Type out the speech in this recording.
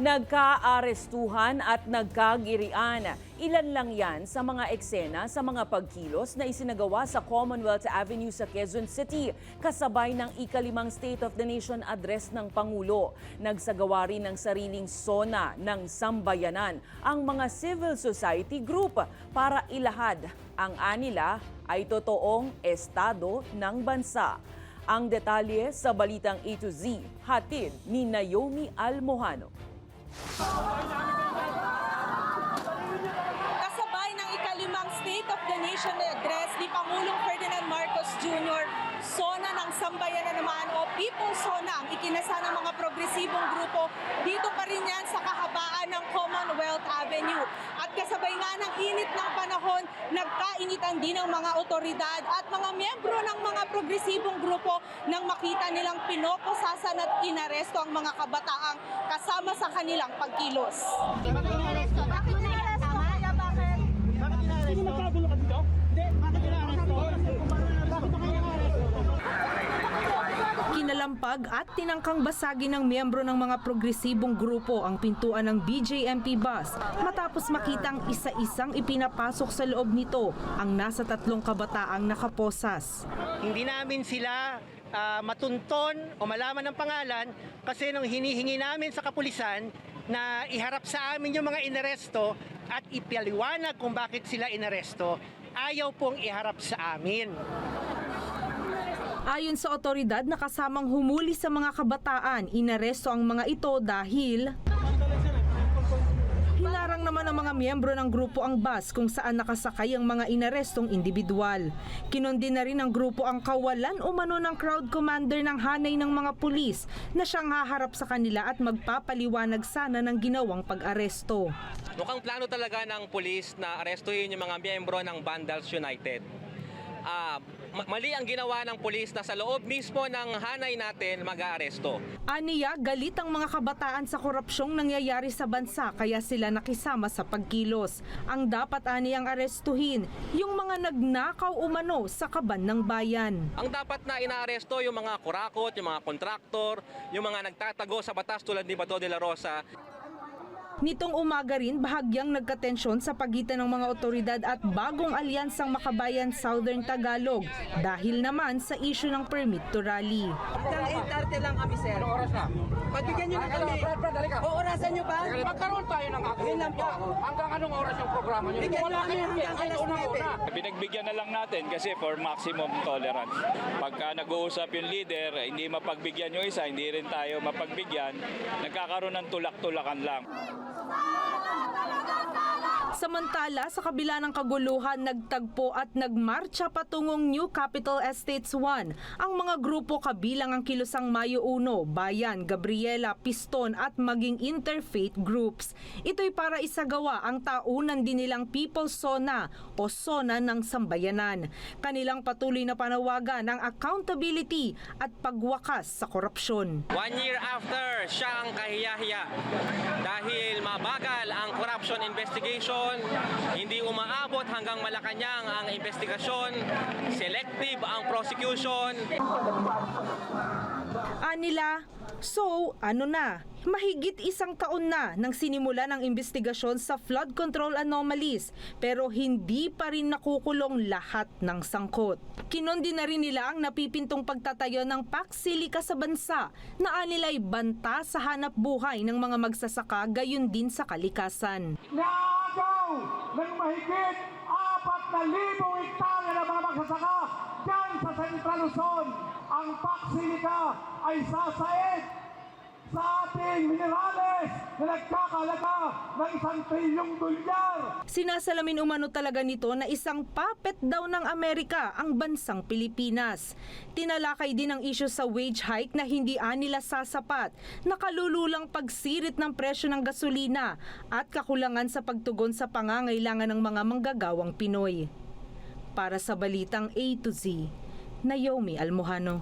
Nagka-arestuhan at nagkagirian. Ilan lang yan sa mga eksena sa mga pagkilos na isinagawa sa Commonwealth Avenue sa Quezon City, kasabay ng ika-5 State of the Nation address ng Pangulo. Nagsagawa rin ng sariling SONA ng sambayanan ang mga civil society group para ilahad ang anila ay totoong estado ng bansa. Ang detalye sa balitang A to Z, hatid ni Naomi Almojano. Kasabay ng ika-5 State of the Nation address ni Pangulong Ferdinand Marcos Jr., SONA ng sambayanan naman o People's SONA ang ikinasa ng mga progresibong grupo dito pa rin yan sa kahabaan ng Commonwealth Avenue. At kasabay nga ng init ng panahon, nagkainitan din ng mga otoridad at mga miyembro ng mga progresibong grupo nang makita nilang pinoposasan at inaresto ang mga kabataang kasama sa kanilang pagkilos. Bakit inaresto? Bakit inaresto? Bakit? Sino magkagulo ka dito? Hindi. Bakit inaresto? Bakit ka inaresto? Kinalampag at tinangkang basagin ng miyembro ng mga progresibong grupo ang pintuan ng BJMP bus matapos makitang isa-isang ipinapasok sa loob nito ang nasa 3 kabataang nakaposas. Hindi namin sila matunton o malaman ng pangalan kasi nung hinihingi namin sa kapulisan na iharap sa amin yung mga inaresto at ipaliwanag kung bakit sila inaresto, ayaw pong iharap sa amin. Ayon sa otoridad na kasamang humuli sa mga kabataan, inaresto ang mga ito dahil hinarang naman ng mga miyembro ng grupo ang bus kung saan nakasakay ang mga inarestong individual. Kinundi na rin ng grupo ang kawalan umano ng crowd commander ng hanay ng mga pulis na siyang haharap sa kanila at magpapaliwanag sana ng ginawang pag-aresto. Mukhang plano talaga ng pulis na arestuhin yung mga miyembro ng Vandals United. Mali ang ginawa ng pulis na sa loob mismo ng hanay natin mag-aaresto. Aniya, galit ang mga kabataan sa korupsyong nangyayari sa bansa kaya sila nakisama sa pagkilos. Ang dapat aniyang arestuhin, yung mga nagnakaw umano sa kaban ng bayan. Ang dapat na inaaresto yung mga kurakot, yung mga kontraktor, yung mga nagtatago sa batas tulad ni Bato de la Rosa. Nitong umaga rin, bahagyang nagkatensyon sa pagitan ng mga otoridad at bagong alyansang Makabayan Southern Tagalog dahil naman sa issue ng permit to rally. Hanggang 8:30 lang kami, sir. Anong oras na? Pagbigyan nyo na kami. O, orasan nyo ba? Magkaroon tayo ng action. Yun lang po. Hanggang anong oras yung programa nyo? Bigyan nyo kami hanggang alas 9. Pinagbigyan na lang natin kasi for maximum tolerance. Pagka nag-uusap yung leader, hindi mapagbigyan yung isa, hindi rin tayo mapagbigyan, nagkakaroon ng tulak-tulakan lang. Samantala, sa kabila ng kaguluhan, nagtagpo at nagmarcha patungong New Capital Estates 1 ang mga grupo kabilang ang Kilusang Mayo 1, Bayan, Gabriela, Piston at maging interfaith groups. Ito'y para isagawa ang taunan din nilang People's SONA o SONA ng sambayanan. Kanilang patuloy na panawagan ng accountability at pagwakas sa korupsyon. 1 year after, siya ang kahiya-hiya dahil mabagal ang corruption investigation, hindi umaabot hanggang Malacanang ang investigasyon, selective ang prosecution. Anila, so ano na? Mahigit 1 taon na nang sinimula ng investigasyon sa flood control anomalies pero hindi pa rin nakukulong lahat ng sangkot. Kinundi na rin nila ang napipintong pagtatayo ng Pax-Silica sa bansa na anila'y banta sa hanap buhay ng mga magsasaka gayon din sa kalikasan. Naagaw ng mahigit 4,000 hektare ng mga magsasaka dyan sa Central Luzon. Ang Pax-Silica ay sasaid sa ating minerales na nagkakalaga ng $1 trilyon. Sinasalamin umano talaga nito na isang puppet daw ng Amerika ang bansang Pilipinas. Tinalakay din ang isyu sa wage hike na hindi anila sasapat, nakalululang pagsirit ng presyo ng gasolina at kakulangan sa pagtugon sa pangangailangan ng mga manggagawang Pinoy. Para sa Balitang A to Z, Naomi Almojano.